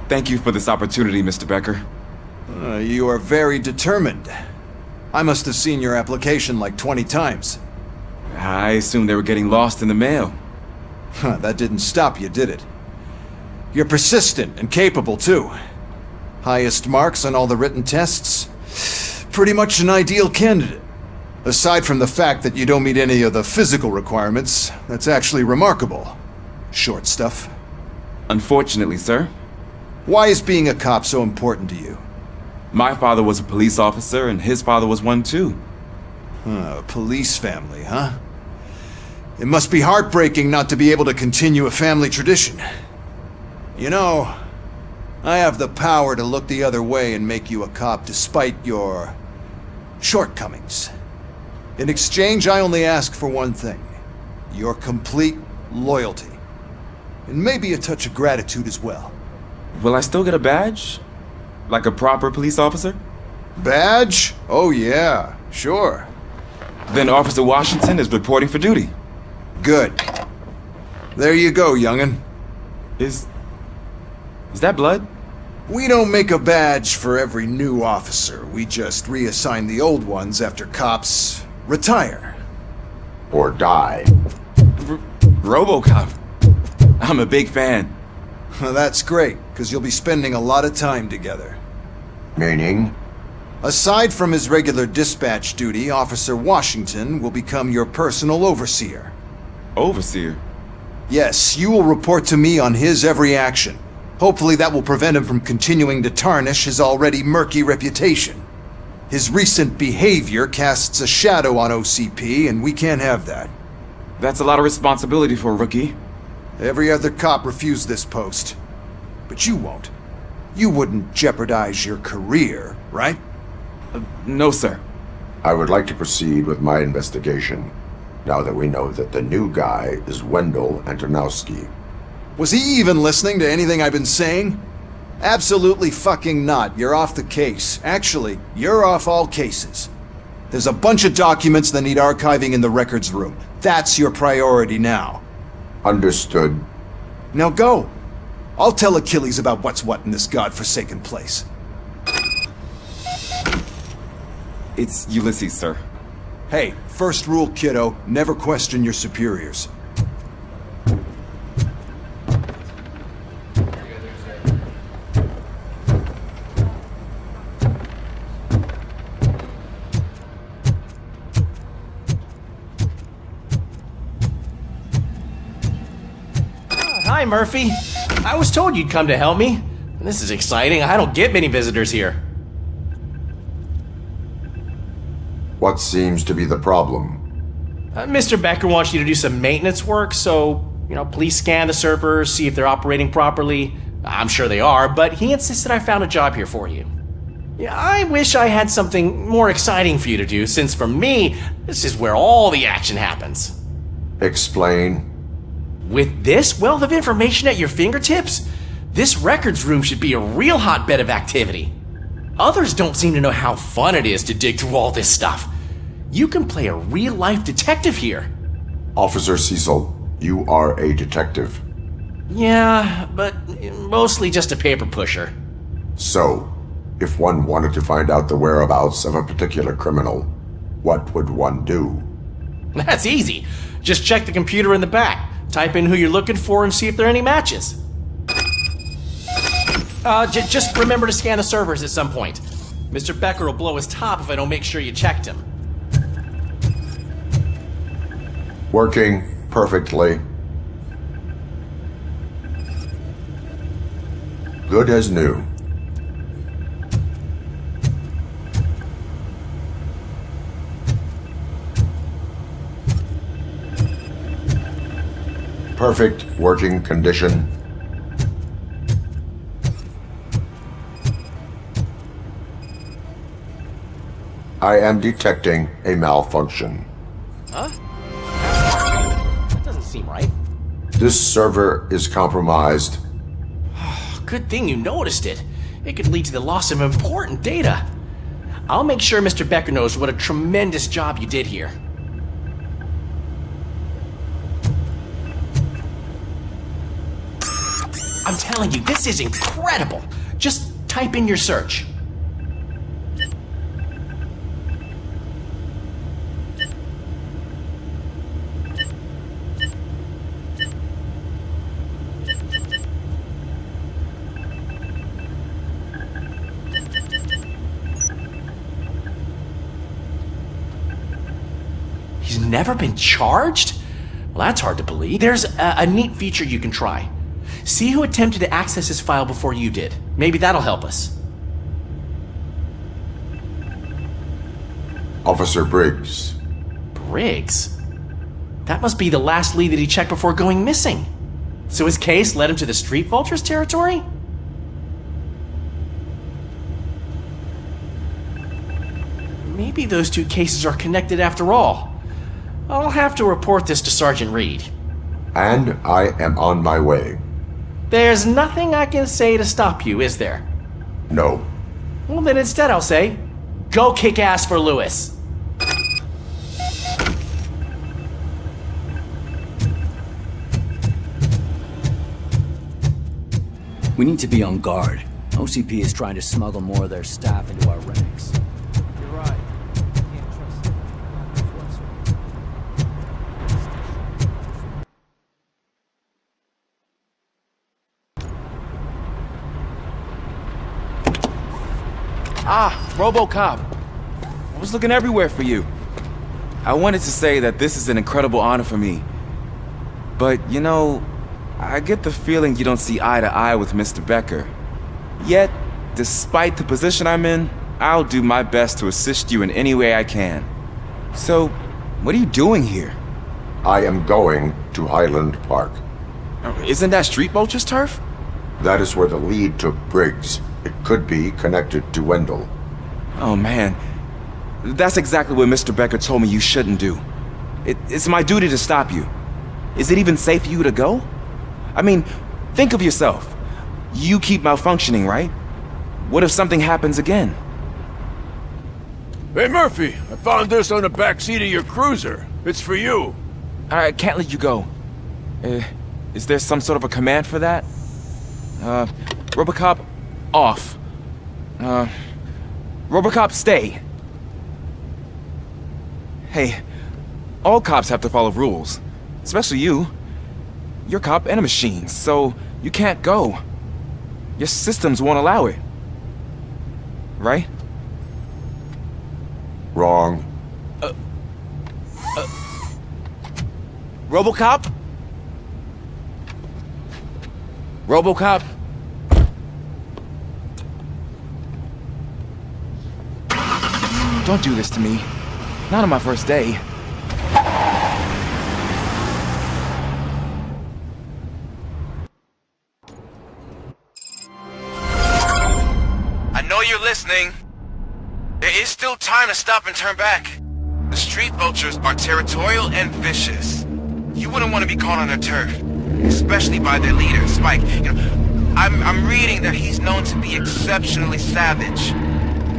Thank you for this opportunity, Mr. Becker. You are very determined. I must have seen your application like 20 times. I assumed they were getting lost in the mail. That didn't stop you, did it? You're persistent and capable, too. Highest marks on all the written tests. Pretty much an ideal candidate. Aside from the fact that you don't meet any of the physical requirements, that's actually remarkable. Short stuff. Unfortunately, sir. Why is being a cop so important to you? My father was a police officer, and his father was one too. A police family, huh? It must be heartbreaking not to be able to continue a family tradition. You know, I have the power to look the other way and make you a cop despite your shortcomings. In exchange, I only ask for one thing. Your complete loyalty. And maybe a touch of gratitude as well. Will I still get a badge? Like a proper police officer? Badge? Oh yeah, sure. Then Officer Washington is reporting for duty. Good. There you go, young'un. Is that blood? We don't make a badge for every new officer. We just reassign the old ones after cops retire. Or die. Robocop. I'm a big fan. That's great, because you'll be spending a lot of time together. Meaning? Aside from his regular dispatch duty, Officer Washington will become your personal overseer. Overseer? Yes, you will report to me on his every action. Hopefully that will prevent him from continuing to tarnish his already murky reputation. His recent behavior casts a shadow on OCP, and we can't have that. That's a lot of responsibility for a rookie. Every other cop refused this post. But you won't. You wouldn't jeopardize your career, right? No, sir. I would like to proceed with my investigation, now that we know that the new guy is Wendell Antonowski. Was he even listening to anything I've been saying? Absolutely fucking not. You're off the case. Actually, you're off all cases. There's a bunch of documents that need archiving in the records room. That's your priority now. Understood. Now go. I'll tell Achilles about what's what in this godforsaken place. It's Ulysses, sir. Hey, first rule, kiddo, never question your superiors. Hi, Murphy. I was told you'd come to help me. This is exciting. I don't get many visitors here. What seems to be the problem? Mr. Becker wants you to do some maintenance work, so, please scan the servers, see if they're operating properly. I'm sure they are, but he insisted I found a job here for you. Yeah, I wish I had something more exciting for you to do, since for me, this is where all the action happens. Explain. With this wealth of information at your fingertips, this records room should be a real hotbed of activity. Others don't seem to know how fun it is to dig through all this stuff. You can play a real-life detective here. Officer Cecil, you are a detective. Yeah, but mostly just a paper pusher. So, if one wanted to find out the whereabouts of a particular criminal, what would one do? That's easy. Just check the computer in the back. Type in who you're looking for and see if there are any matches. Just remember to scan the servers at some point. Mr. Becker will blow his top if I don't make sure you checked him. Working perfectly. Good as new. Perfect working condition. I am detecting a malfunction. Huh? That doesn't seem right. This server is compromised. Good thing you noticed it. It could lead to the loss of important data. I'll make sure Mr. Becker knows what a tremendous job you did here. I'm I'm telling you, this is incredible. Just type in your search. He's never been charged? Well, that's hard to believe. There's a neat feature you can try. See who attempted to access his file before you did. Maybe that'll help us. Officer Briggs. Briggs? That must be the last lead that he checked before going missing. So his case led him to the Street Vultures territory? Maybe those two cases are connected after all. I'll have to report this to Sergeant Reed. And I am on my way. There's nothing I can say to stop you, is there? No. Well, then instead I'll say, go kick ass for Lewis. We need to be on guard. OCP is trying to smuggle more of their staff into our ranks. You're right. Can't trust them. Ah, Robocop. I was looking everywhere for you. I wanted to say that this is an incredible honor for me. But, you know, I get the feeling you don't see eye to eye with Mr. Becker. Yet, despite the position I'm in, I'll do my best to assist you in any way I can. So, what are you doing here? I am going to Highland Park. Isn't that Street Vulture's turf? That is where the lead took Briggs. It could be connected to Wendell. Oh man, that's exactly what Mr. Becker told me you shouldn't do. It's my duty to stop you. Is it even safe for you to go? I mean, think of yourself. You keep malfunctioning, right? What if something happens again? Hey, Murphy, I found this on the back seat of your cruiser. It's for you. I can't let you go. Is there some sort of a command for that? Robocop, off. Robocop, stay. Hey, all cops have to follow rules. Especially you. You're a cop and a machine, so you can't go. Your systems won't allow it. Right? Wrong. Robocop? Robocop? Don't do this to me. Not on my first day. I know you're listening. There is still time to stop and turn back. The Street Vultures are territorial and vicious. You wouldn't want to be caught on their turf, especially by their leader, Spike. You know, I'm reading that he's known to be exceptionally savage.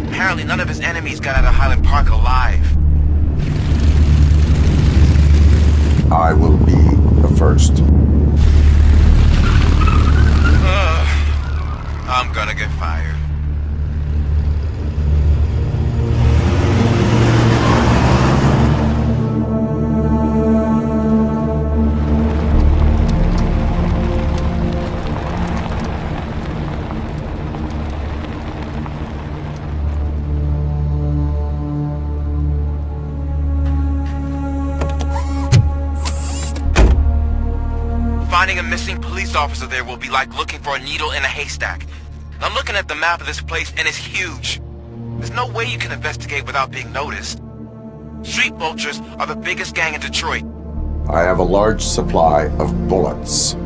Apparently, none of his enemies got out of Highland Park alive. I will be the first. I'm gonna get fired. Finding a missing police officer there will be like looking for a needle in a haystack. I'm looking at the map of this place and it's huge. There's no way you can investigate without being noticed. Street Vultures are the biggest gang in Detroit. I have a large supply of bullets.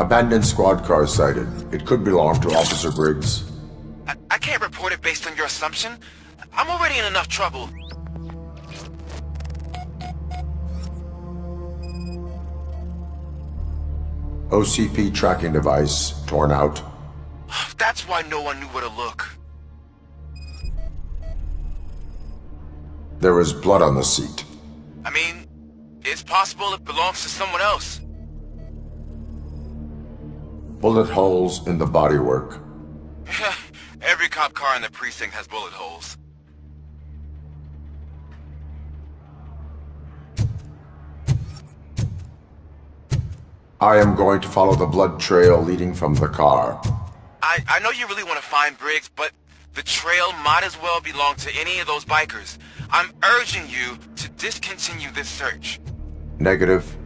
Abandoned squad car sighted. It could belong to Officer Briggs. I can't report it based on your assumption. I'm already in enough trouble. OCP tracking device torn out. That's why no one knew where to look. There is blood on the seat. I mean, it's possible it belongs to someone else. Bullet holes in the bodywork. Every cop car in the precinct has bullet holes. I am going to follow the blood trail leading from the car. I know you really want to find Briggs, but the trail might as well belong to any of those bikers. I'm urging you to discontinue this search. Negative.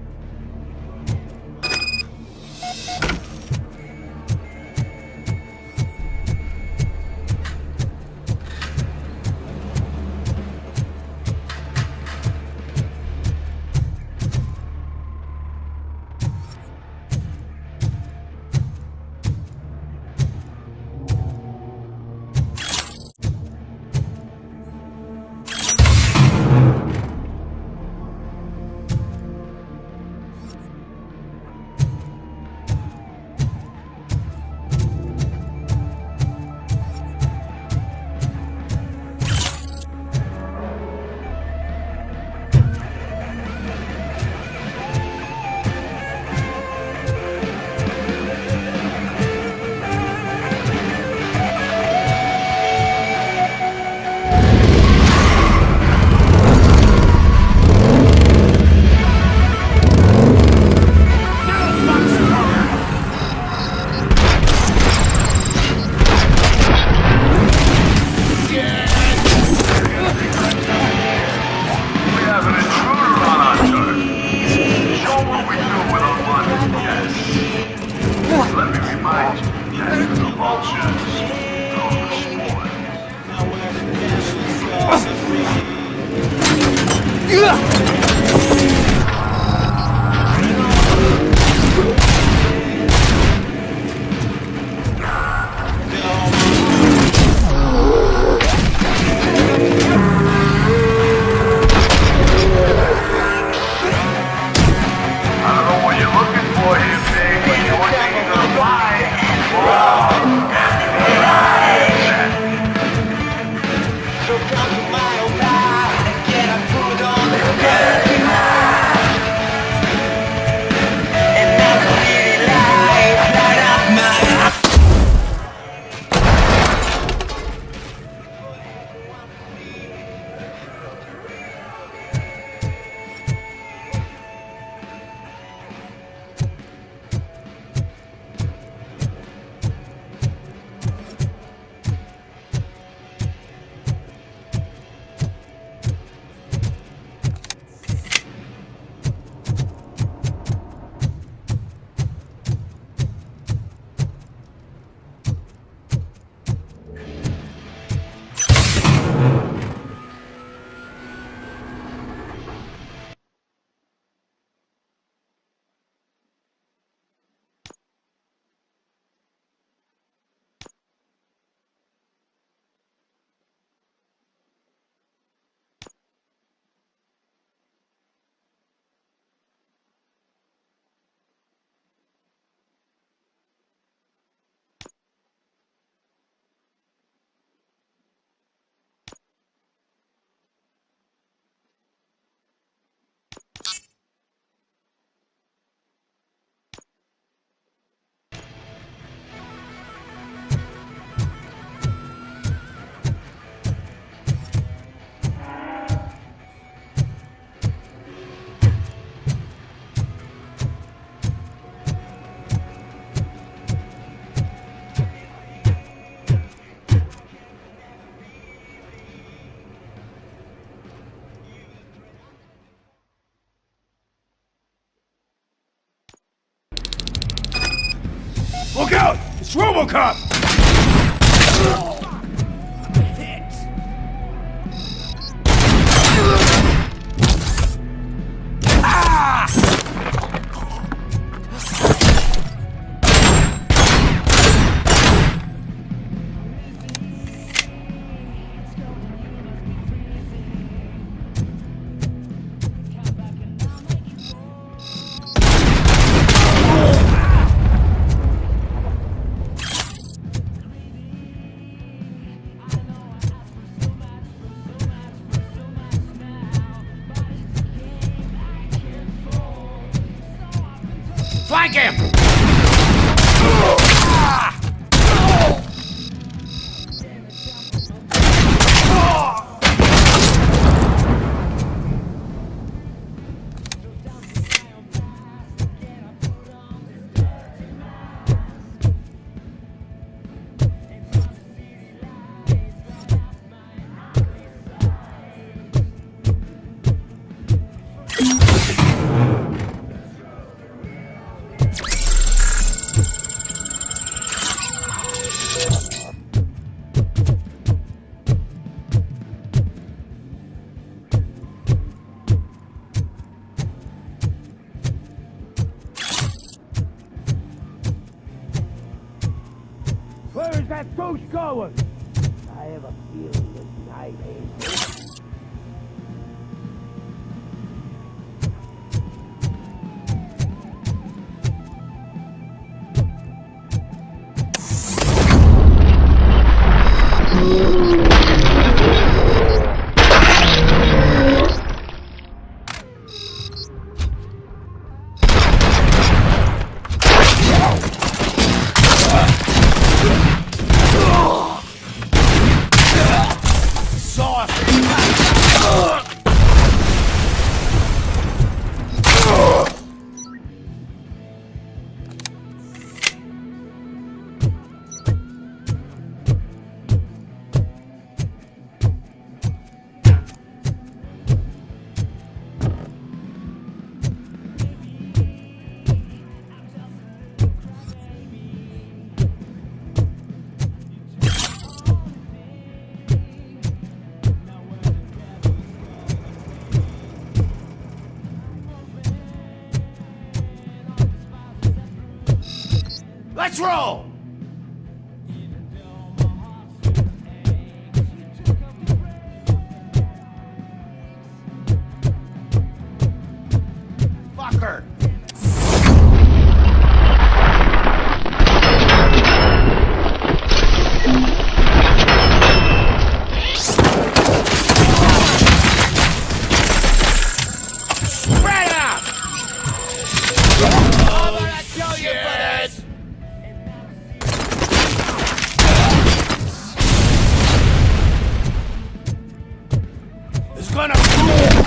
Look out! It's Robocop! like him! Where is that ghost going? I have a feeling this night ain't... Let's roll! Fucker! Spread out! I'm gonna kill you for this! It's gonna rule!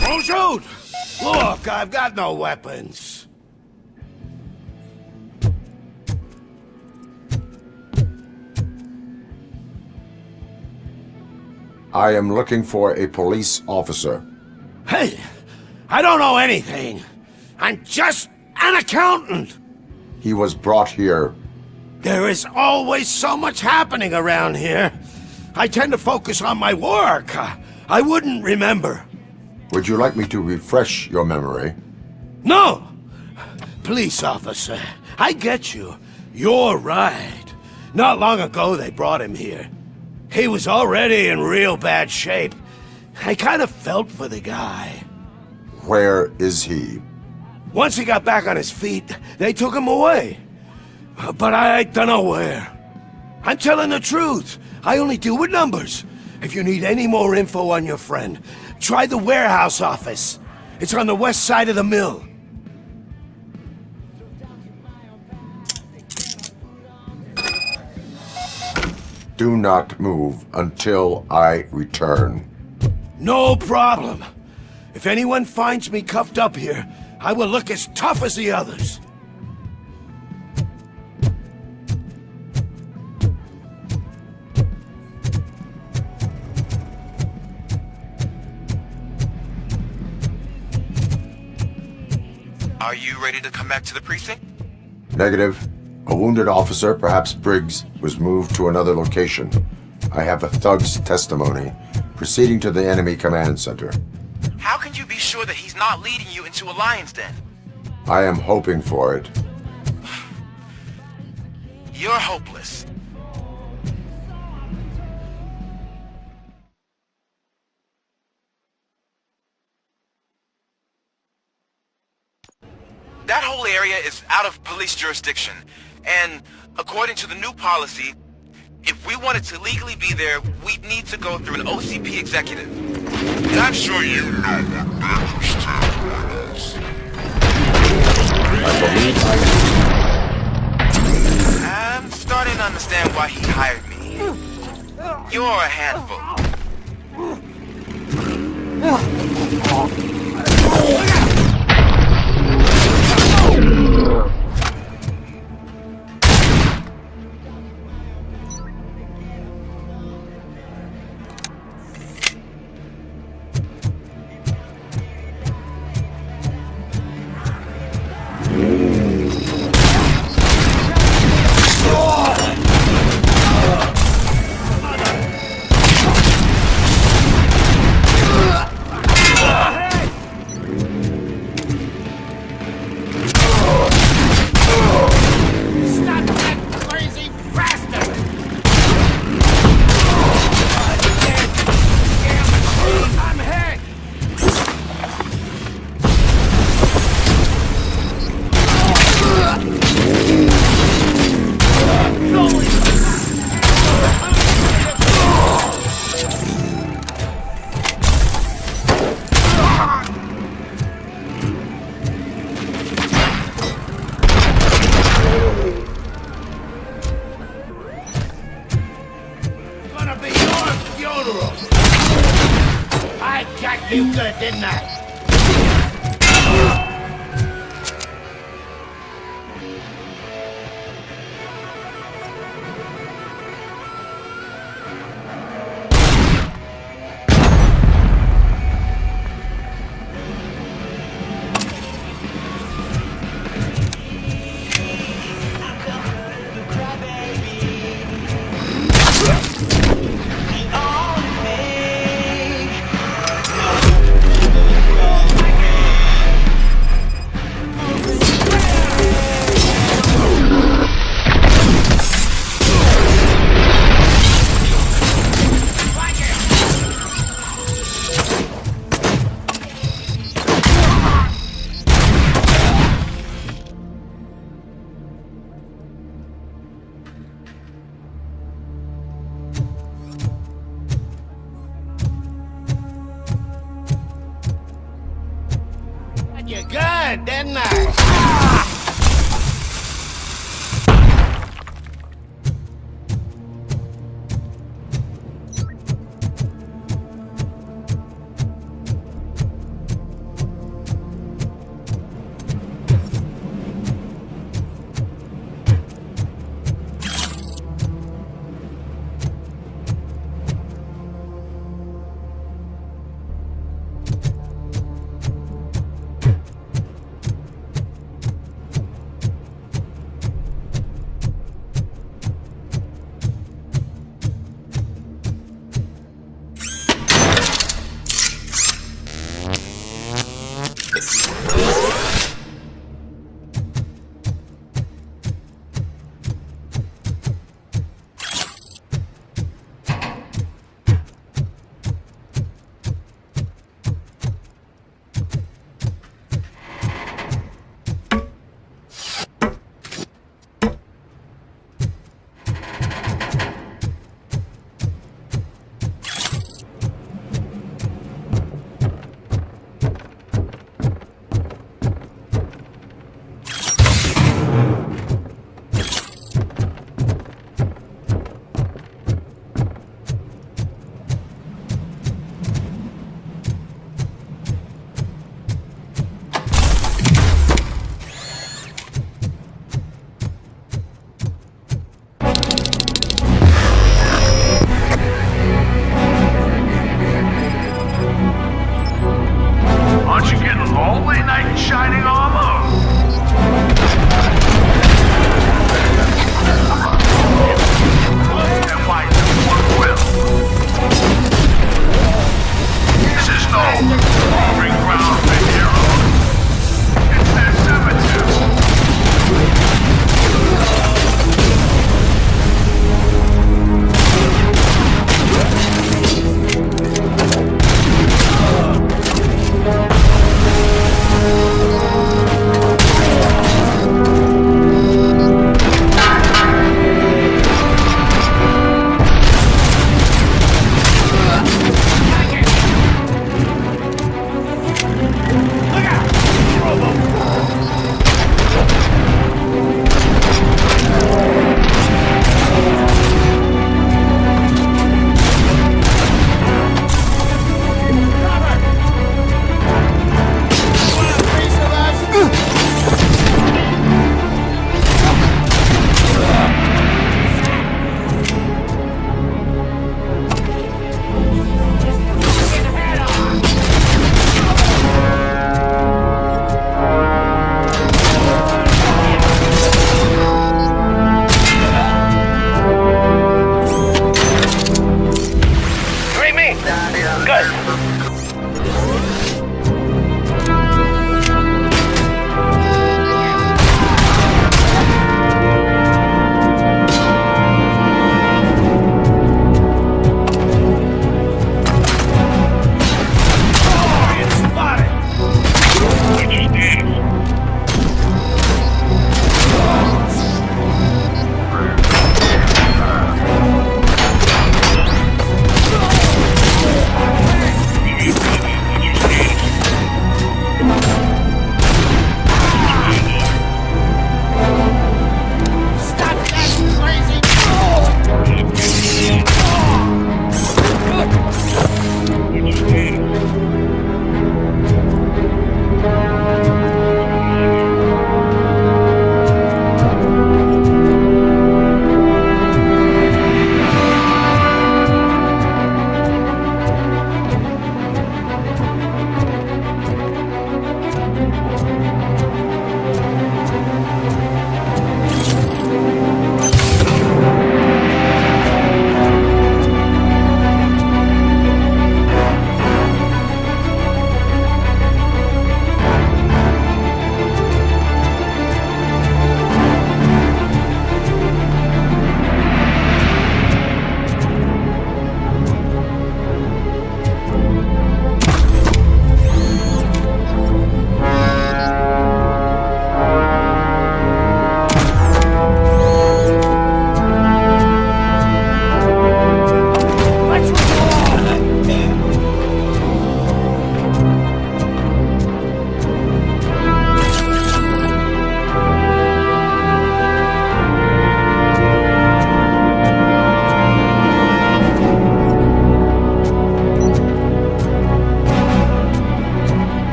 Don't shoot! Look, I've got no weapons. I am looking for a police officer. Hey, I don't know anything. I'm just an accountant. He was brought here. There is always so much happening around here. I tend to focus on my work. I wouldn't remember. Would you like me to refresh your memory? No! Police officer, I get you. You're right. Not long ago they brought him here. He was already in real bad shape. I kind of felt for the guy. Where is he? Once he got back on his feet, they took him away. But I don't know where. I'm telling the truth. I only deal with numbers. If you need any more info on your friend, try the warehouse office. It's on the west side of the mill. Do not move until I return. No problem. If anyone finds me cuffed up here, I will look as tough as the others. Are you ready to come back to the precinct? Negative. A wounded officer, perhaps Briggs, was moved to another location. I have a thug's testimony, proceeding to the enemy command center. How can you be sure that he's not leading you into a lion's den? I am hoping for it. You're hopeless. is out of police jurisdiction, and according to the new policy, if we wanted to legally be there, we'd need to go through an OCP executive. And I'm sure you know what Baker's territory is. I believe I'm starting to understand why he hired me. You're a handful. I got you good, didn't I? You good, didn't I?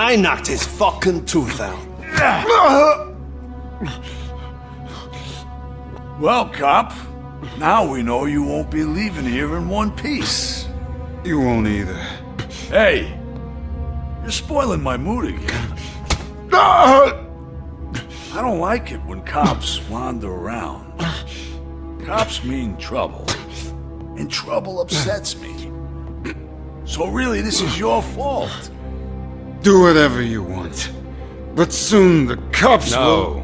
I knocked his fucking tooth out. Well, cop, now we know you won't be leaving here in one piece. You won't either. Hey, you're spoiling my mood again. I don't like it when cops wander around. Cops mean trouble, and trouble upsets me. So really, this is your fault. Do whatever you want. But soon the cops will...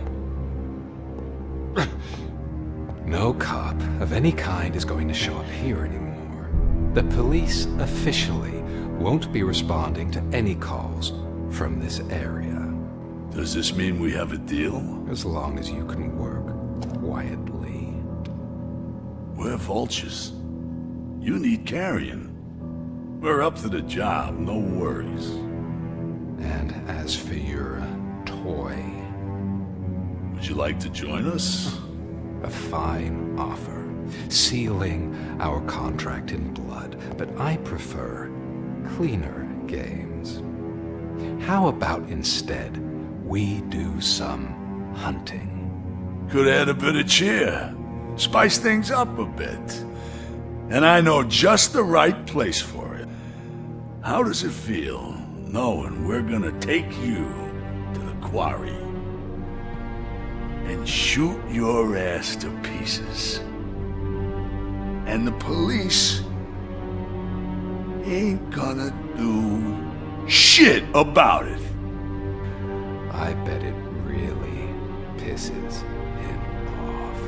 No cop of any kind is going to show up here anymore. The police officially won't be responding to any calls from this area. Does this mean we have a deal? As long as you can work quietly. We're vultures. You need carrion. We're up to the job, no worries. And as for your toy... Would you like to join us? A fine offer, sealing our contract in blood, but I prefer cleaner games. How about instead we do some hunting? Could add a bit of cheer, spice things up a bit. And I know just the right place for it. How does it feel knowing we're gonna take you to the quarry and shoot your ass to pieces? And the police ain't gonna do shit about it. I bet it really pisses him off.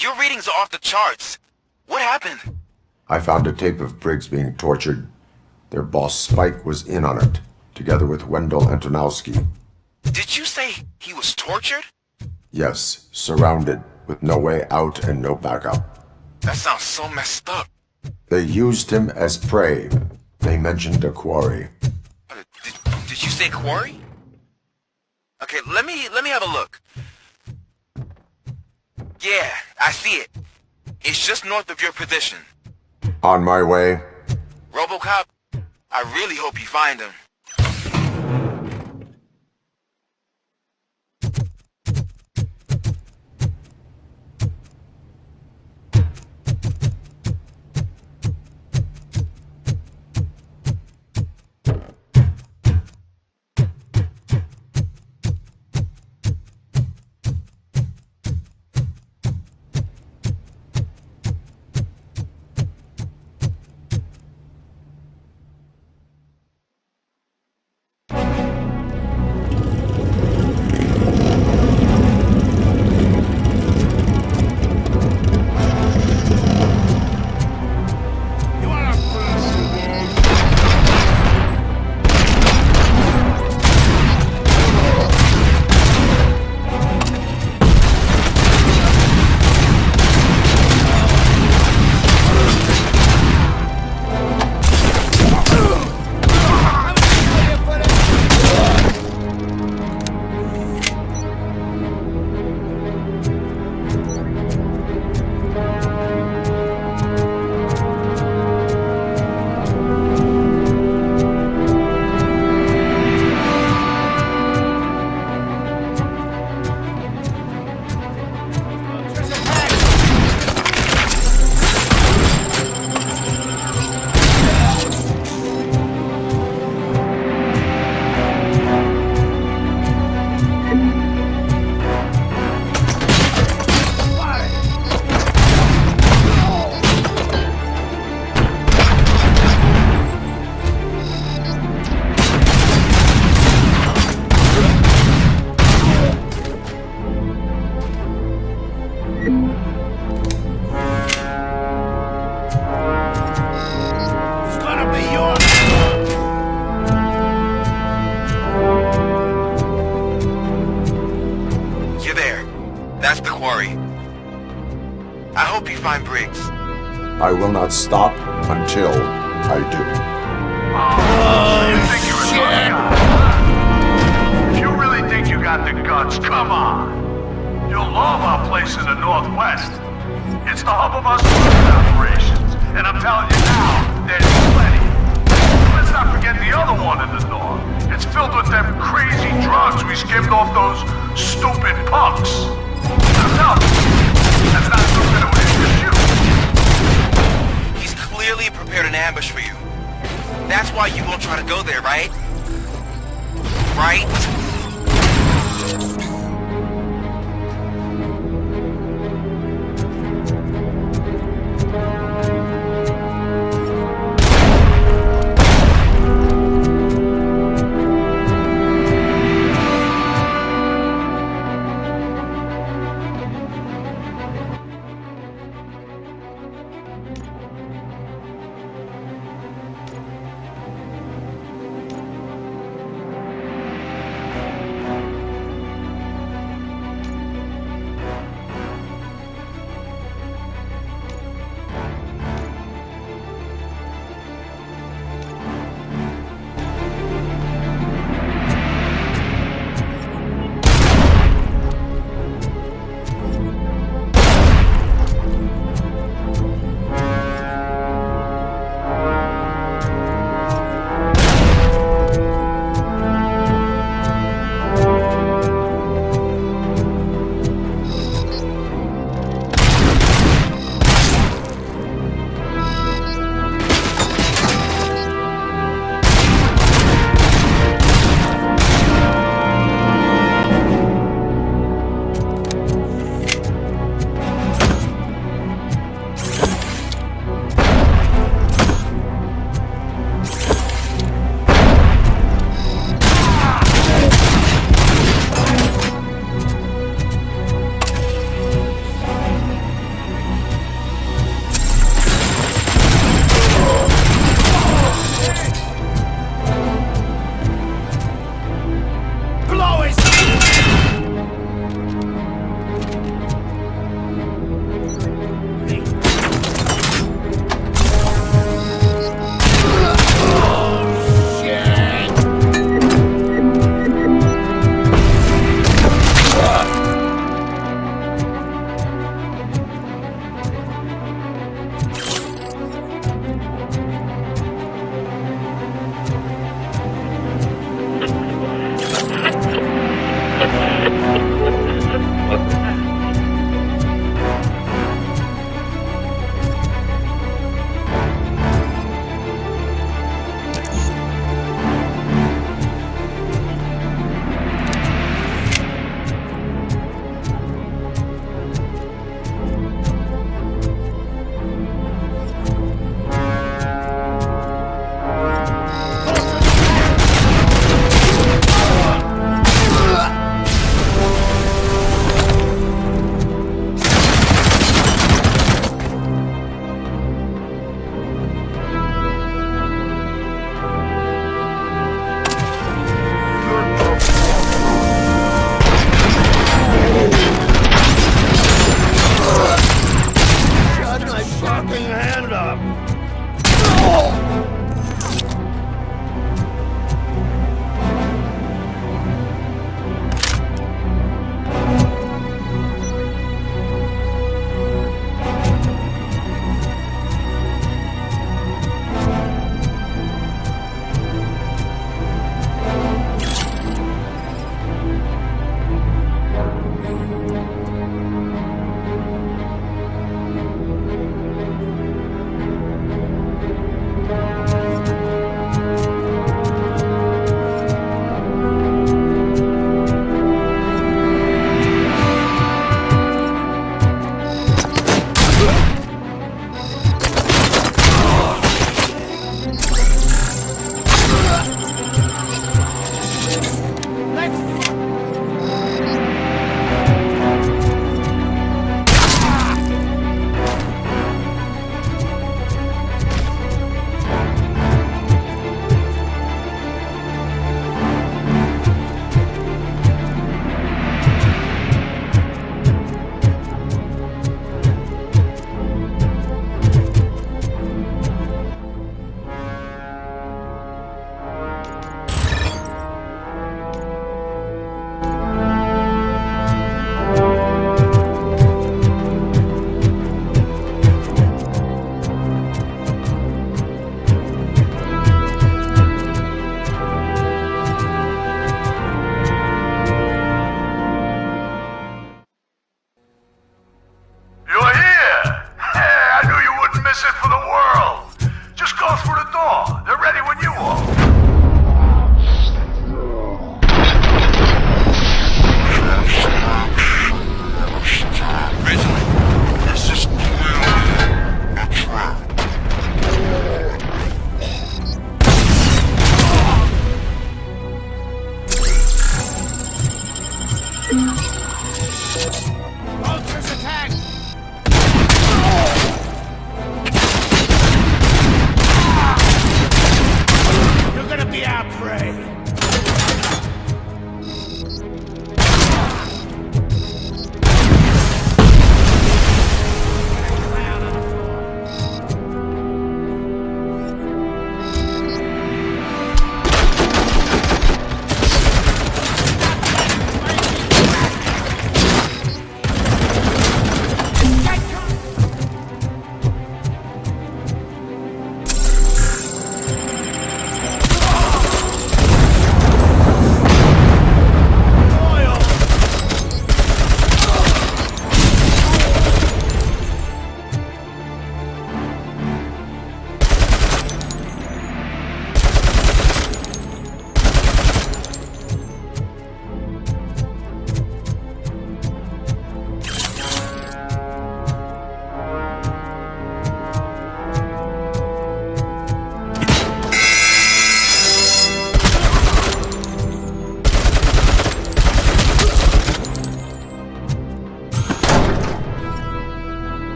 Your readings are off the charts. What happened? I found a tape of Briggs being tortured. Their boss Spike was in on it, together with Wendell Antonowski. Did you say he was tortured? Yes, surrounded, with no way out and no backup. That sounds so messed up. They used him as prey. They mentioned a quarry. Did you say quarry? Okay, let me have a look. Yeah, I see it. It's just north of your position. On my way. Robocop, I really hope you find him. worry. I hope you find Briggs. I will not stop until I do. You think you're a tough guy? If you really think you got the guts, come on. You'll love our place in the Northwest. It's the hub of our security operations, and I'm telling you now, there's plenty. Let's not forget the other one in the north. It's filled with them crazy drugs we skimmed off those stupid punks. No, that's not something that would interest you. He's clearly prepared an ambush for you. That's why you won't try to go there, right? Right?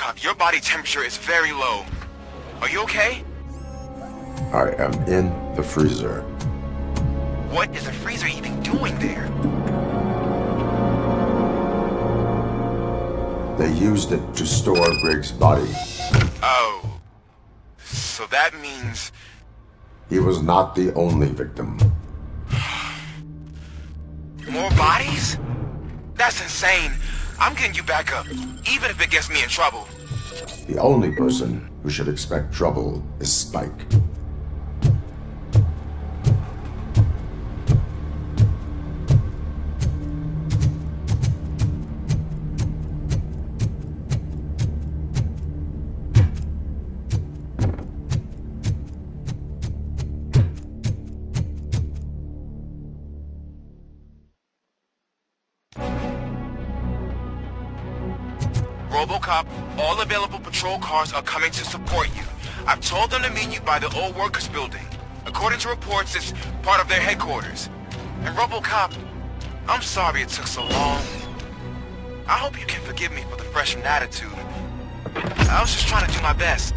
Robocop, your body temperature is very low. Are you okay? I am in the freezer. What is the freezer even doing there? They used it to store Briggs' body. Oh. So that means... He was not the only victim. More bodies? That's insane. I'm getting you back up, even if it gets me in trouble. The only person who should expect trouble is Spike. Robocop, all available patrol cars are coming to support you. I've told them to meet you by the old workers building. According to reports, it's part of their headquarters. And Robocop, I'm sorry it took so long. I hope you can forgive me for the freshman attitude. I was just trying to do my best.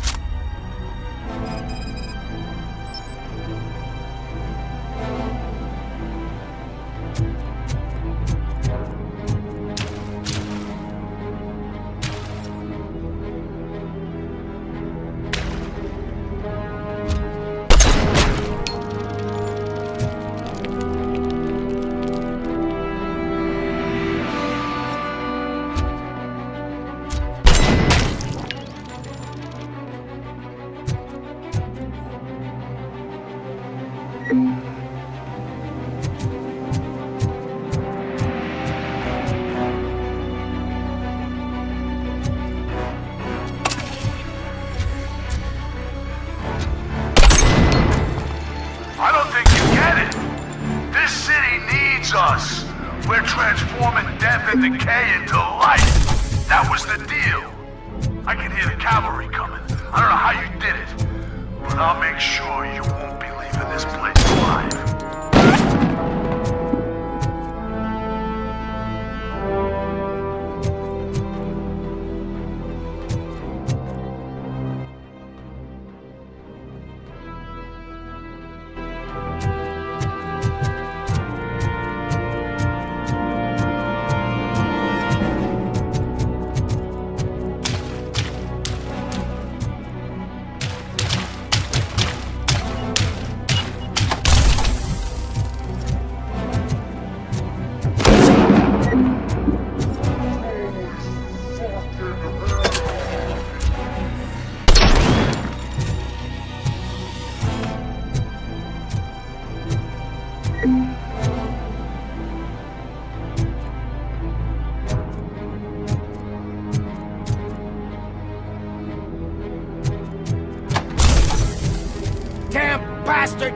I don't think you get it. This city needs us. We're transforming death and decay into life. That was the deal. I can hear the cavalry coming. I don't know how you did it, but I'll make sure you won't be leaving this place alive. Damn bastard!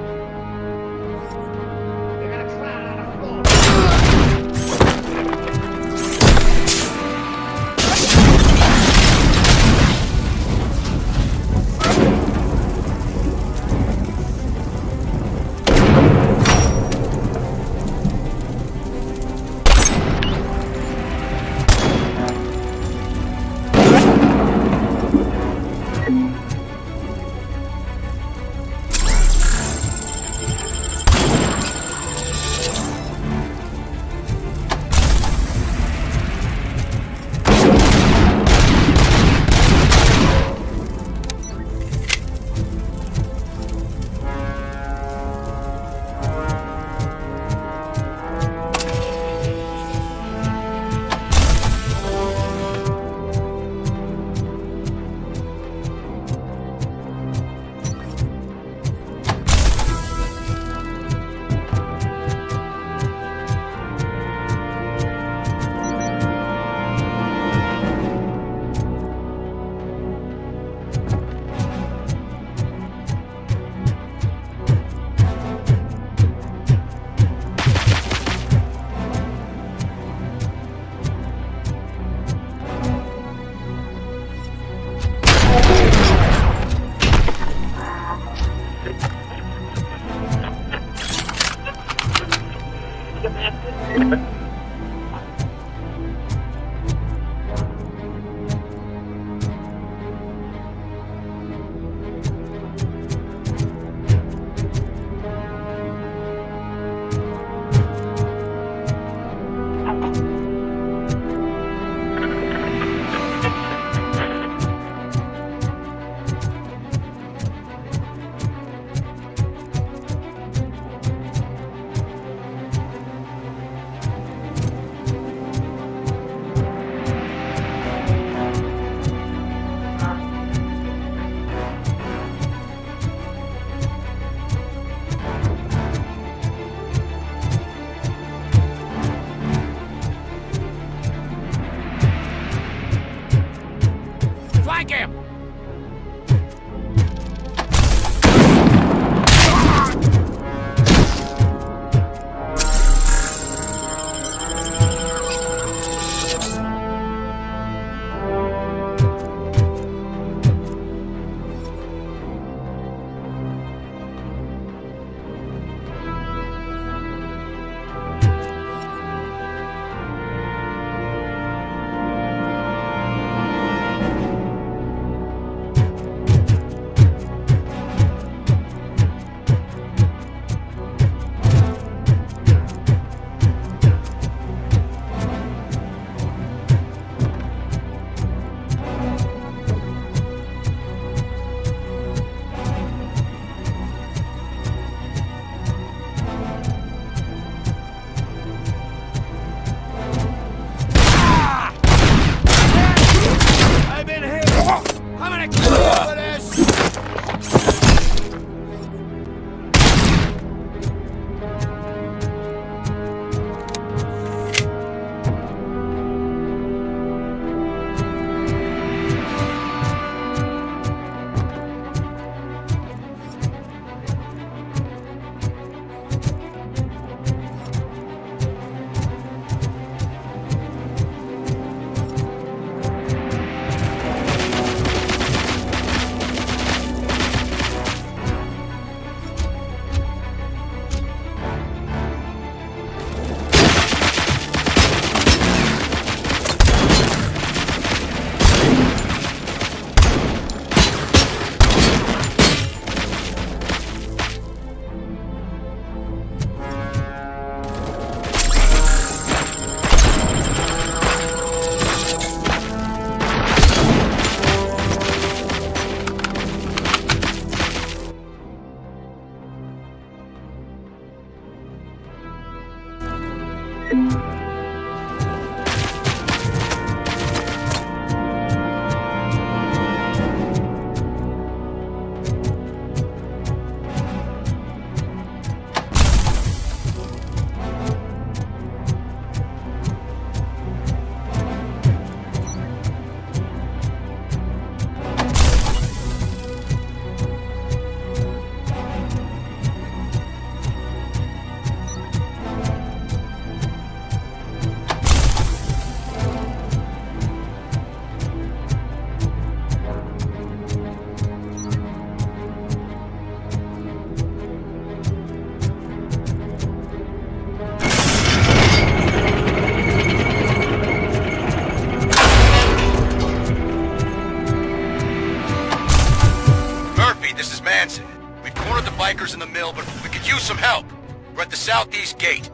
bikers in the mill, but we could use some help. We're at the southeast gate.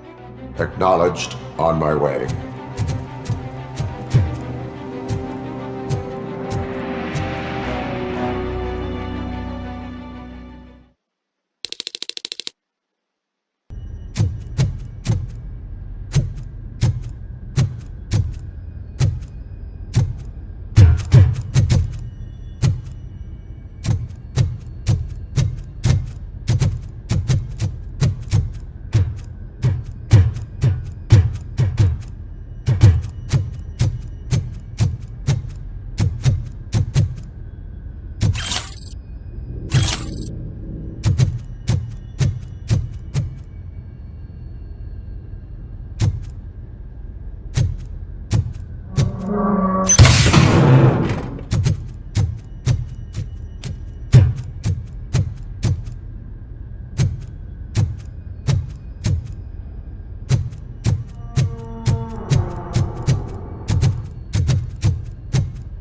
Acknowledged. On my way.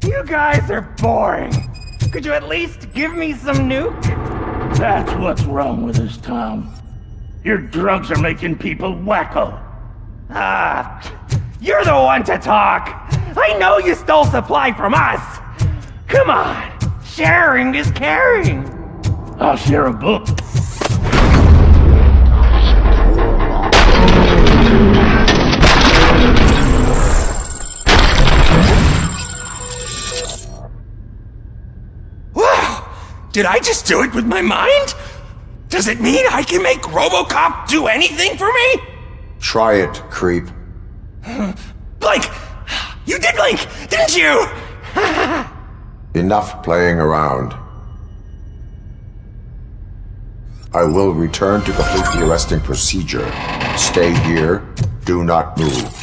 You guys are boring. Could you at least give me some nuke? That's what's wrong with this town. Your drugs are making people wacko. Ah, you're the one to talk. I know you stole supply from us. Come on, sharing is caring. I'll share a book. Did I just do it with my mind? Does it mean I can make Robocop do anything for me? Try it, creep. Blink! You did blink, didn't you? Enough playing around. I will return to complete the arresting procedure. Stay here. Do not move.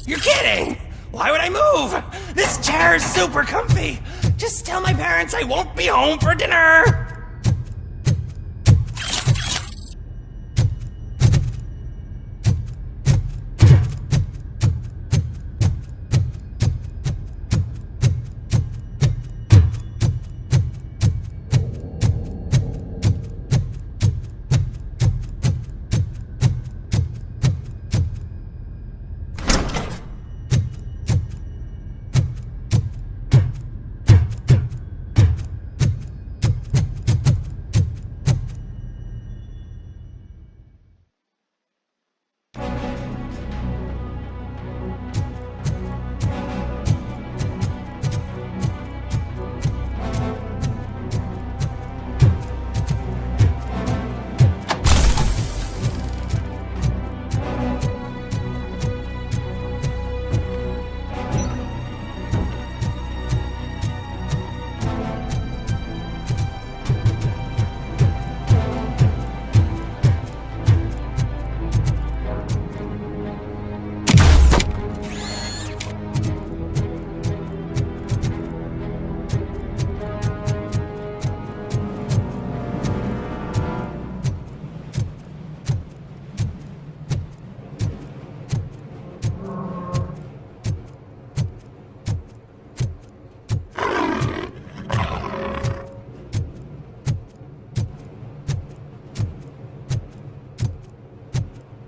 You're kidding! Why would I move? This chair is super comfy. Just tell my parents I won't be home for dinner.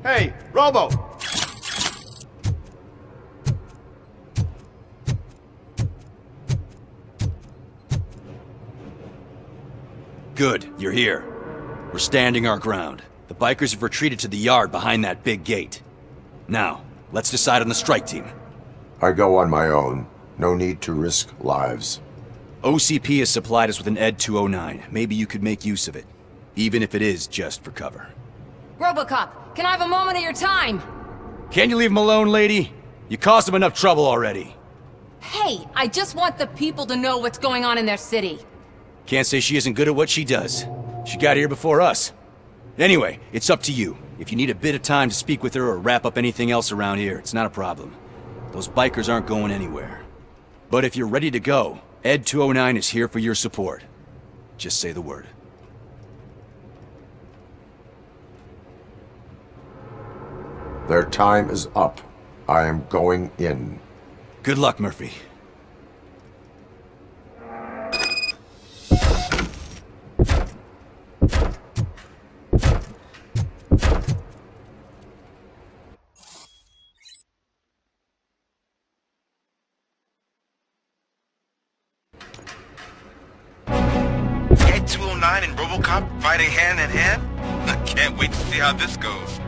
Hey, Robo! Good, you're here. We're standing our ground. The bikers have retreated to the yard behind that big gate. Now, Let's decide on the strike team. I go on my own. No need to risk lives. OCP has supplied us with an ED 209. Maybe you could make use of it. Even if it is just for cover. Robocop, can I have a moment of your time? Can you leave him alone, lady? You caused him enough trouble already. Hey, I just want the people to know what's going on in their city. Can't say she isn't good at what she does. She got here before us. Anyway, it's up to you. If you need a bit of time to speak with her or wrap up anything else around here, it's not a problem. Those bikers aren't going anywhere. But if you're ready to go, ED 209 is here for your support. Just say the word. Their time is up. I am going in. Good luck, Murphy. ED 209 and Robocop fighting hand in hand? I can't wait to see how this goes.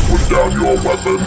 Put down your weapon.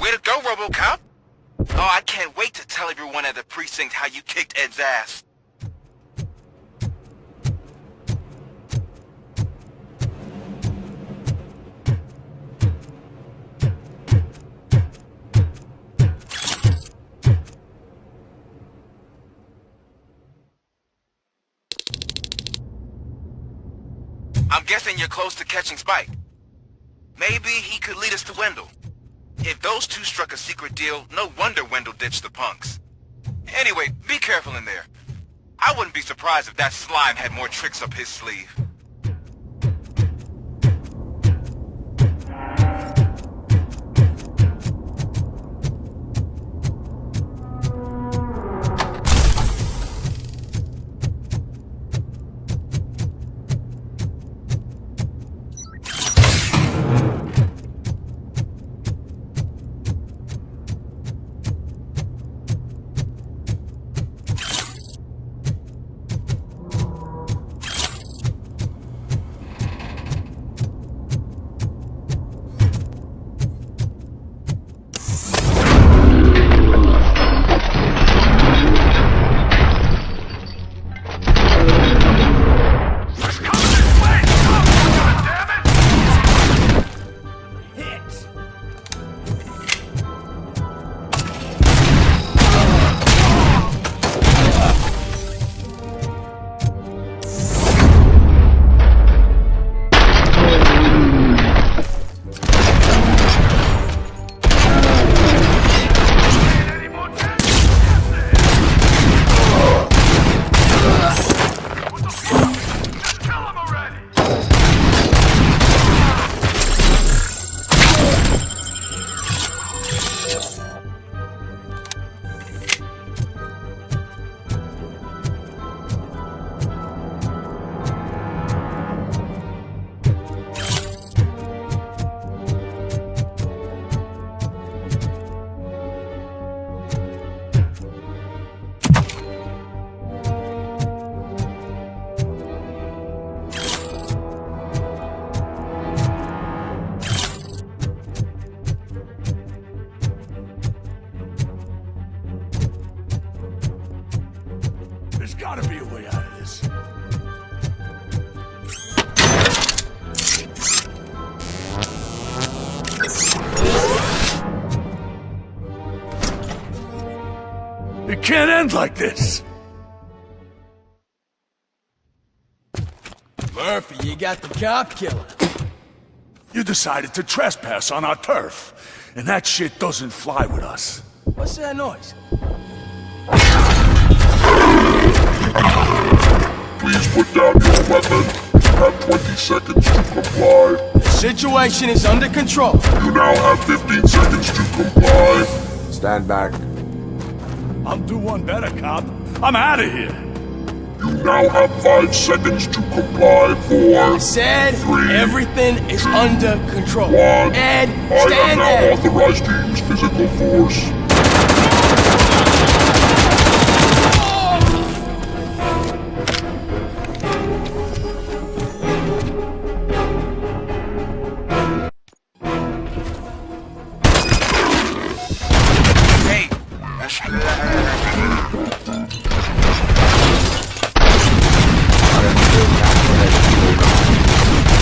Way to go, Robocop! Oh, I can't wait to tell everyone at the precinct how you kicked Ed's ass. I'm guessing you're close to catching Spike. Maybe he could lead us to Wendell. If those two struck a secret deal, no wonder Wendell ditched the punks. Anyway, be careful in there. I wouldn't be surprised if that slime had more tricks up his sleeve. It can't end like this. Murphy, you got the cop killer. You decided to trespass on our turf, and that shit doesn't fly with us. What's that noise? Please put down your weapon. You have 20 seconds to comply. The situation is under control. You now have 15 seconds to comply. Stand back. I'll do one better, cop. I'm out of here. You now have 5 seconds to comply. 4, I said 3, everything is under control. 1. Ed, I stand am now there. authorized to use physical force. Hey,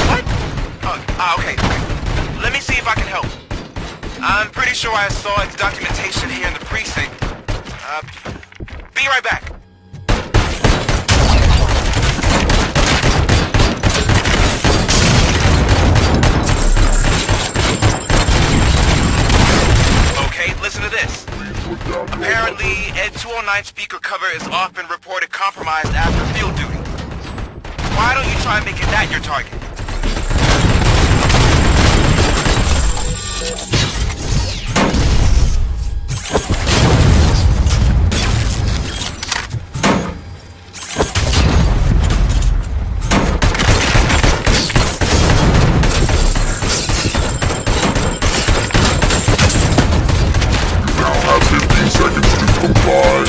what? Okay. Let me see if I can help. I'm pretty sure I saw its documentation here in the precinct. Be right back. Okay, listen to this. Apparently, Ed 209 speaker cover is often reported compromised after field duty. Why don't you try making that your target? You now have 15 seconds to comply.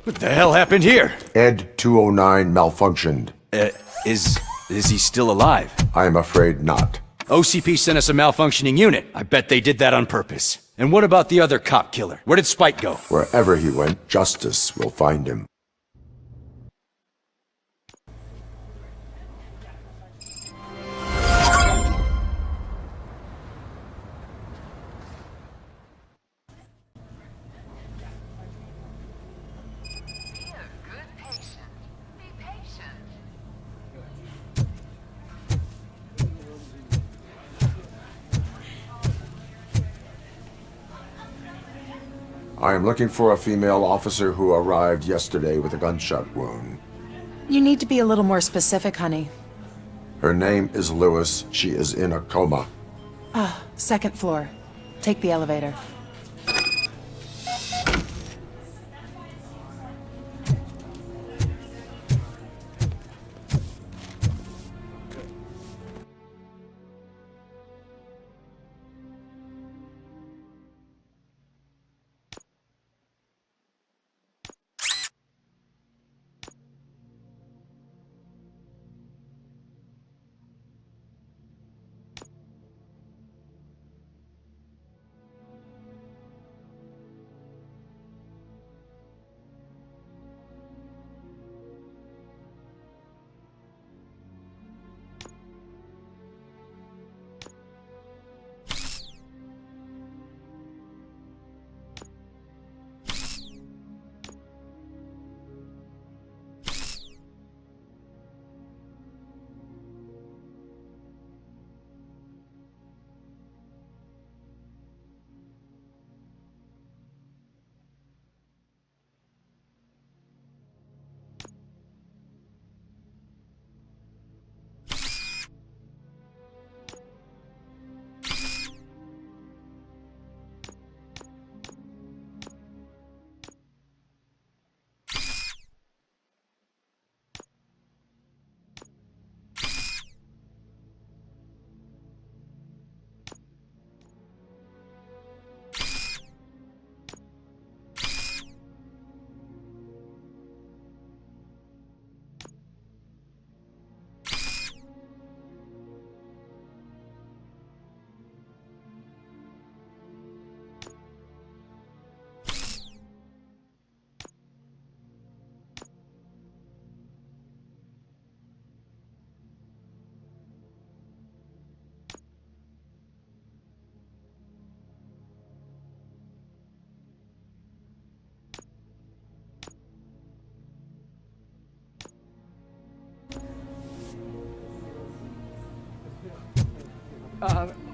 What the hell happened here? Ed 209 malfunctioned. Is he still alive? I'm afraid not. OCP sent us a malfunctioning unit. I bet they did that on purpose. And what about the other cop killer? Where did Spike go? Wherever he went, justice will find him. I am looking for a female officer who arrived yesterday with a gunshot wound. You need to be a little more specific, honey. Her name is Lewis. She is in a coma. Ah, second floor. Take the elevator.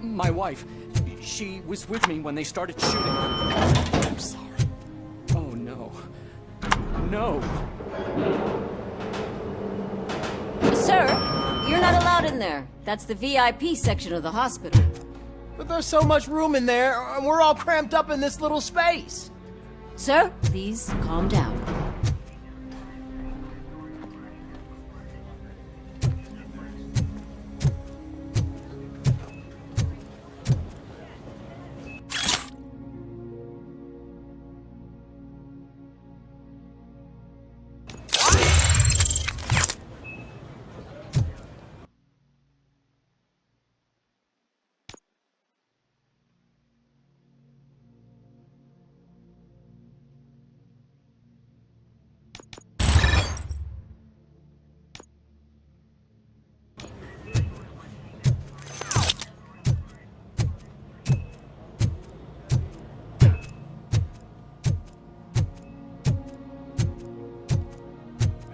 My wife. She was with me when they started shooting. I'm sorry. Oh, no. No! Sir, you're not allowed in there. That's the VIP section of the hospital. But there's so much room in there, and we're all cramped up in this little space. Sir, please calm down.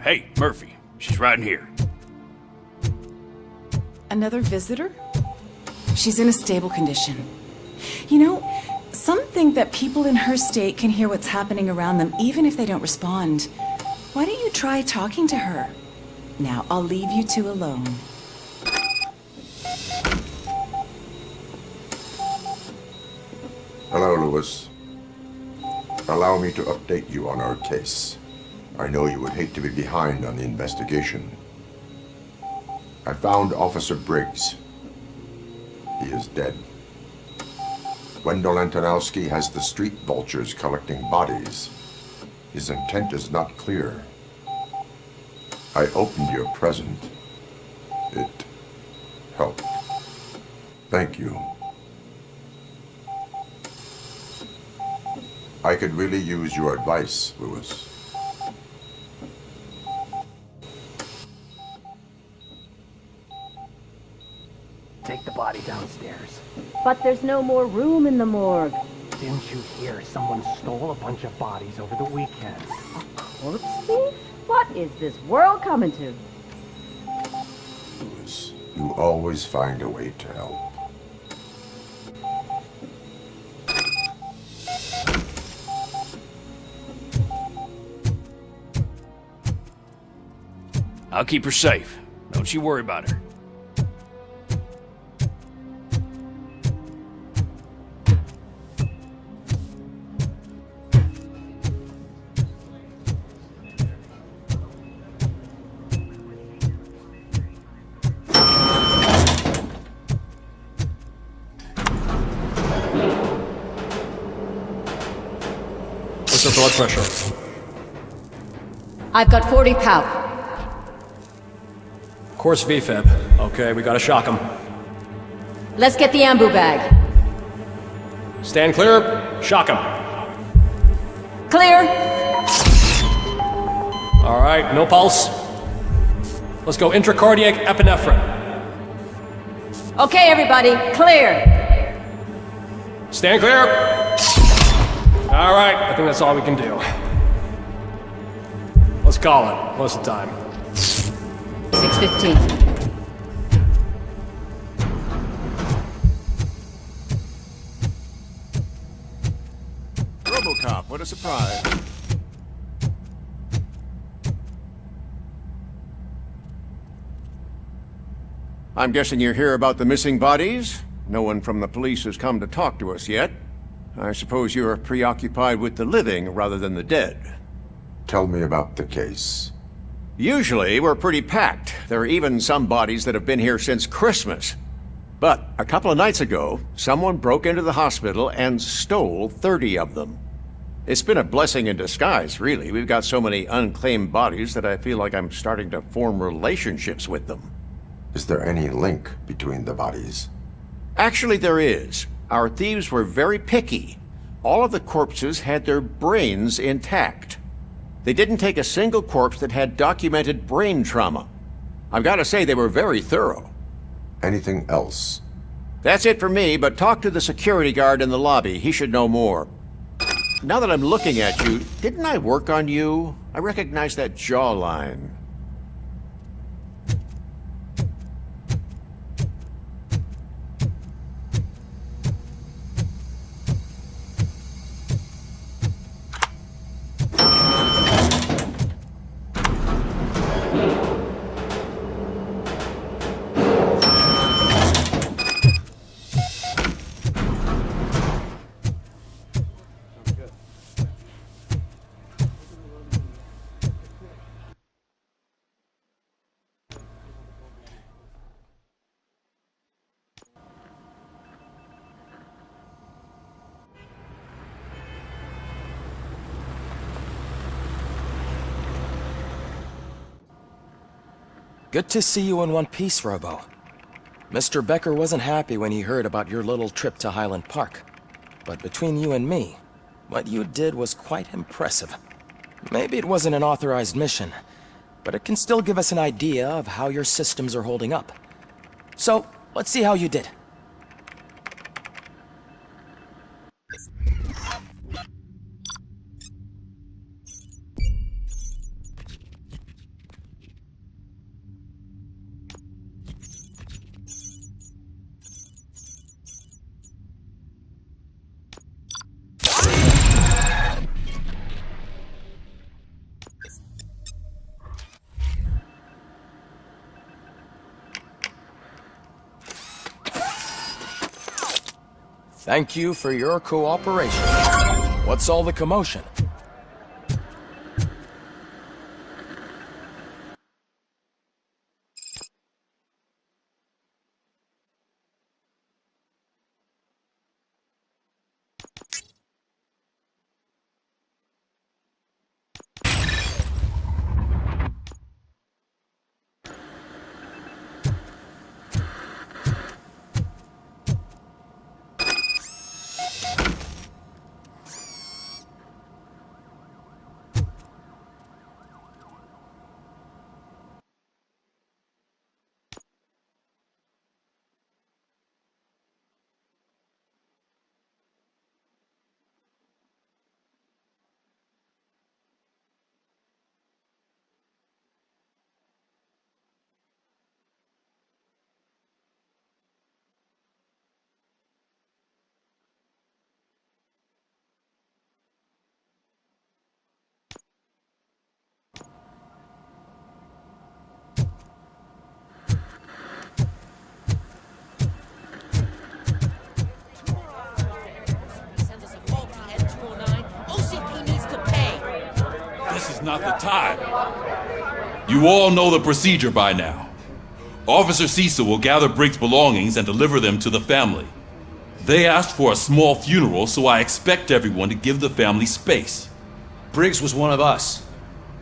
Hey, Murphy. She's right in here. Another visitor? She's in a stable condition. You know, some think that people in her state can hear what's happening around them even if they don't respond. Why don't you try talking to her? Now, I'll leave you two alone. Hello, Lewis. Allow me to update you on our case. I know you would hate to be behind on the investigation. I found Officer Briggs. He is dead. Wendell Antonowski has the street vultures collecting bodies. His intent is not clear. I opened your present. It helped. Thank you. I could really use your advice, Louis. Take the body downstairs. But there's no more room in the morgue. Didn't you hear someone stole a bunch of bodies over the weekend? Corpse thief? What is this world coming to? Louis, you always find a way to help. I'll keep her safe. Don't you worry about her. What's her blood pressure? I've got 40 pow. Course VFib. Okay, we gotta shock him. Let's get the ambu bag. Stand clear. Shock him. Clear. All right, no pulse. Let's go intracardiac epinephrine. Okay, everybody, clear. Stand clear. All right, I think that's all we can do. Let's call it. What's the time? 6:15. Robocop, what a surprise. I'm guessing you're here about the missing bodies? No one from the police has come to talk to us yet. I suppose you're preoccupied with the living rather than the dead. Tell me about the case. Usually, we're pretty packed. There are even some bodies that have been here since Christmas. But a couple of nights ago, someone broke into the hospital and stole 30 of them. It's been a blessing in disguise, really. We've got so many unclaimed bodies that I feel like I'm starting to form relationships with them. Is there any link between the bodies? Actually, there is. Our thieves were very picky. All of the corpses had their brains intact. They didn't take a single corpse that had documented brain trauma. I've got to say they were very thorough. Anything else? That's it for me, but talk to the security guard in the lobby. He should know more. Now that I'm looking at you, didn't I work on you? I recognize that jawline. Good to see you in one piece, Robo. Mr. Becker wasn't happy when he heard about your little trip to Highland Park. But between you and me, what you did was quite impressive. Maybe it wasn't an authorized mission, but it can still give us an idea of how your systems are holding up. So, let's see how you did. Thank you for your cooperation. What's all the commotion? not the time. You all know the procedure by now. Officer Cecil will gather Briggs' belongings and deliver them to the family. They asked for a small funeral, so I expect everyone to give the family space. Briggs was one of us.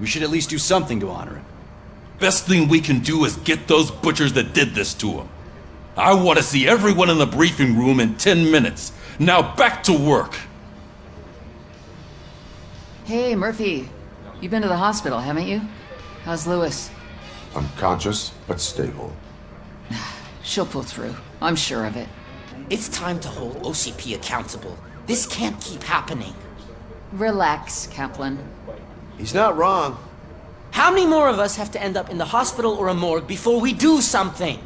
We should at least do something to honor him. Best thing we can do is get those butchers that did this to him. I want to see everyone in the briefing room in 10 minutes. Now back to work. Hey, Murphy. You've been to the hospital, haven't you? How's Lewis? Unconscious, but stable. She'll pull through. I'm sure of it. It's time to hold OCP accountable. This can't keep happening. Relax, Kaplan. He's not wrong. How many more of us have to end up in the hospital or a morgue before we do something?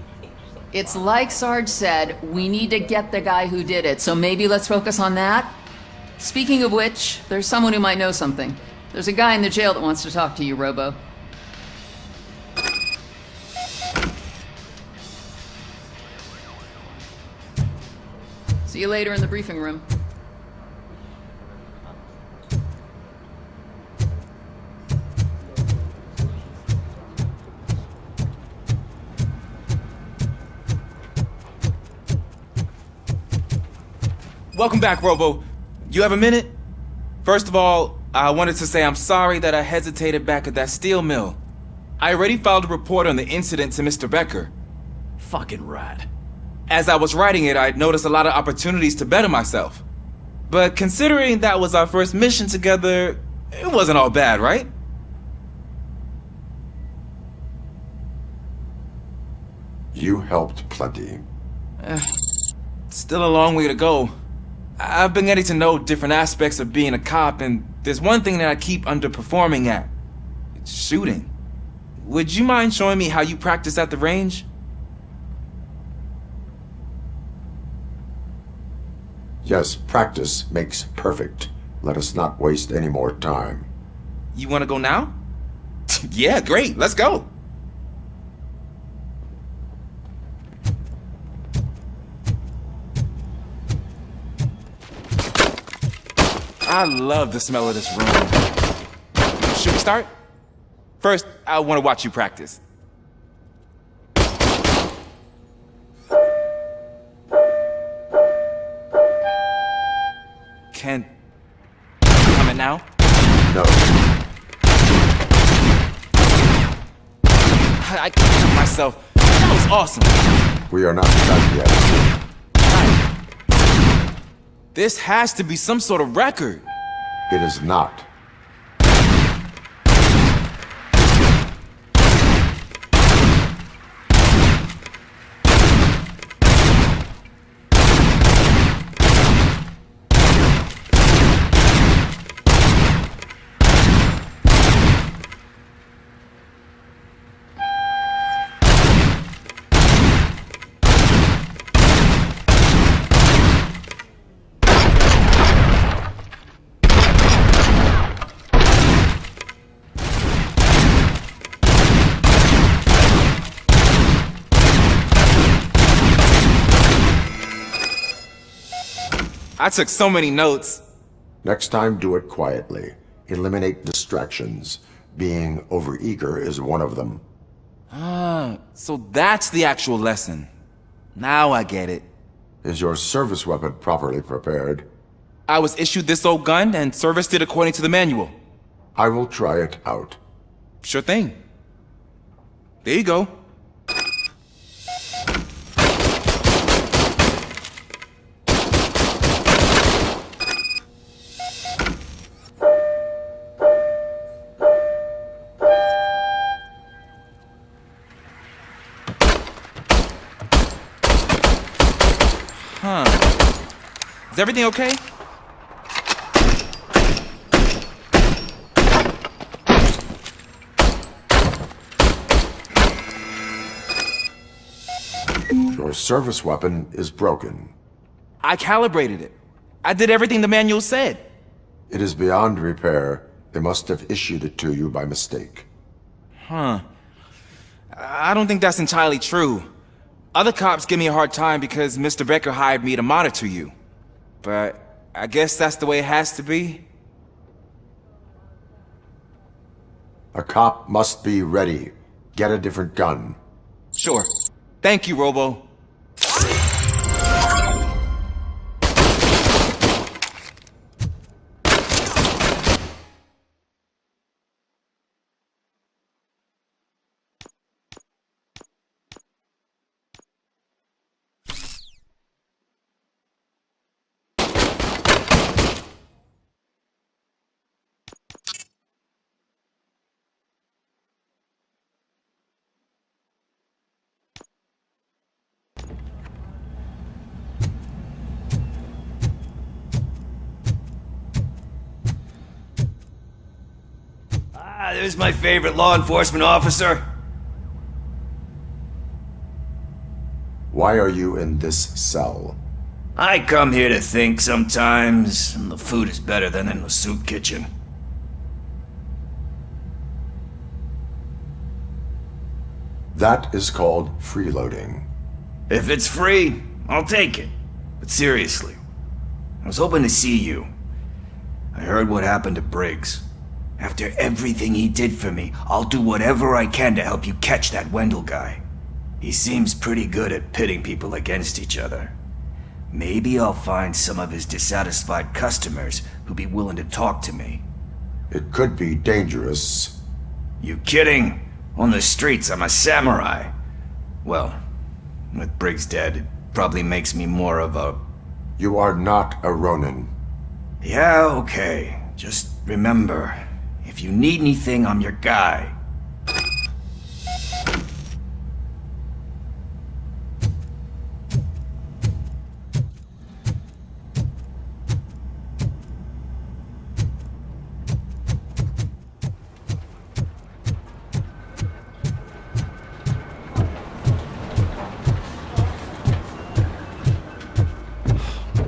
It's like Sarge said, we need to get the guy who did it, so maybe let's focus on that? Speaking of which, there's someone who might know something. There's a guy in the jail that wants to talk to you, Robo. See you later in the briefing room. Welcome back, Robo. You have a minute? First of all, I wanted to say I'm sorry that I hesitated back at that steel mill. I already filed a report on the incident to Mr. Becker. Fucking rat. As I was writing it, I'd noticed a lot of opportunities to better myself. But considering that was our first mission together, it wasn't all bad, right? You helped plenty. Still a long way to go. I've been getting to know different aspects of being a cop, and there's one thing that I keep underperforming at. It's shooting. Would you mind showing me how you practice at the range? Yes, practice makes perfect. Let us not waste any more time. You want to go now? Yeah, great. Let's go. I love the smell of this room. Should we start? First, I want to watch you practice. Can you come in now? No. I can't help myself. That was awesome. We are not done yet. This has to be some sort of record. It is not. I took so many notes. Next time, do it quietly. Eliminate distractions. Being overeager is one of them. Ah, so that's the actual lesson. Now I get it. Is your service weapon properly prepared? I was issued this old gun and serviced it according to the manual. I will try it out. Sure thing. There you go. Is everything okay? Your service weapon is broken. I calibrated it. I did everything the manual said. It is beyond repair. They must have issued it to you by mistake. Huh. I don't think that's entirely true. Other cops give me a hard time because Mr. Becker hired me to monitor you. But I guess that's the way it has to be. A cop must be ready. Get a different gun. Sure. Thank you, Robo. There's my favorite law enforcement officer. Why are you in this cell? I come here to think sometimes, and the food is better than in the soup kitchen. That is called freeloading. If it's free, I'll take it. But seriously, I was hoping to see you. I heard what happened to Briggs. After everything he did for me, I'll do whatever I can to help you catch that Wendell guy. He seems pretty good at pitting people against each other. Maybe I'll find some of his dissatisfied customers who'd be willing to talk to me. It could be dangerous. You kidding? On the streets, I'm a samurai. Well, with Briggs dead, it probably makes me more of a... You are not a Ronin. Yeah, okay. Just remember, if you need anything, I'm your guy.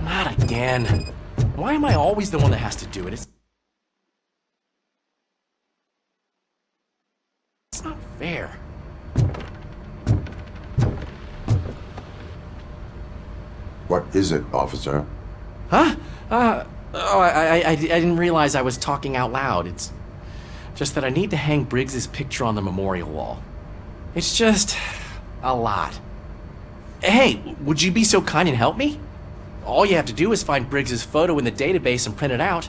Not again. Why am I always the one that has to do it? It's not fair. What is it, officer? Huh? I didn't realize I was talking out loud. It's just that I need to hang Briggs's picture on the memorial wall. It's just a lot. Hey, would you be so kind and help me? All you have to do is find Briggs's photo in the database and print it out.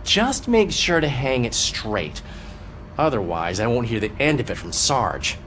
Just make sure to hang it straight. Otherwise, I won't hear the end of it from Sarge.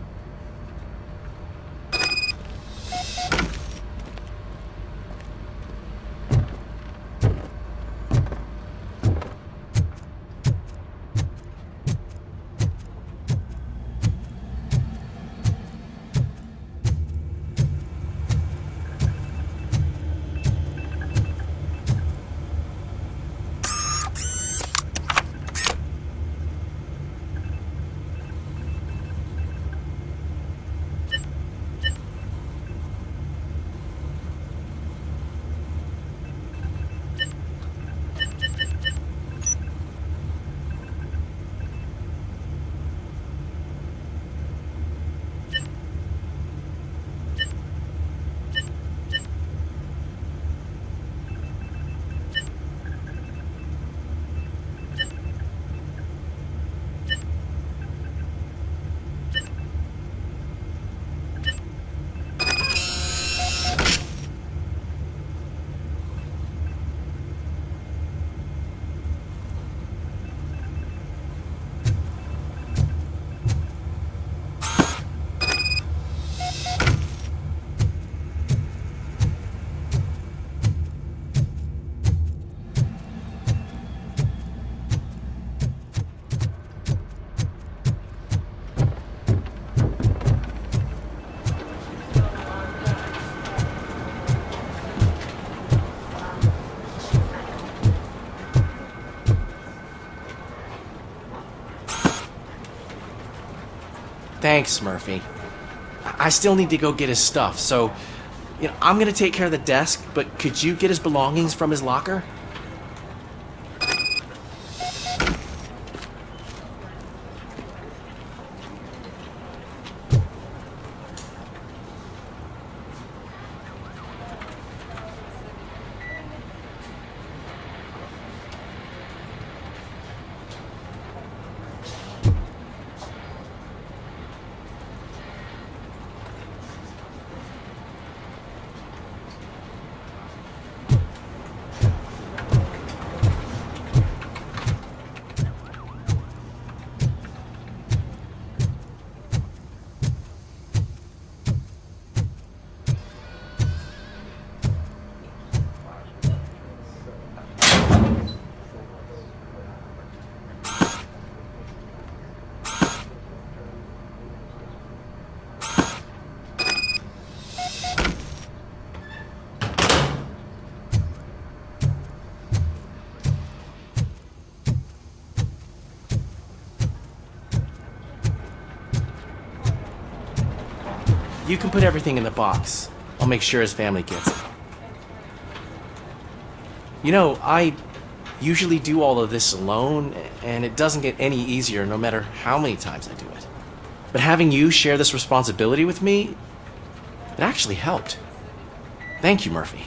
Thanks, Murphy. I still need to go get his stuff, so I'm gonna take care of the desk, but could you get his belongings from his locker? You can put everything in the box. I'll make sure his family gets it. You know, I usually do all of this alone, and it doesn't get any easier no matter how many times I do it. But having you share this responsibility with me, it actually helped. Thank you, Murphy.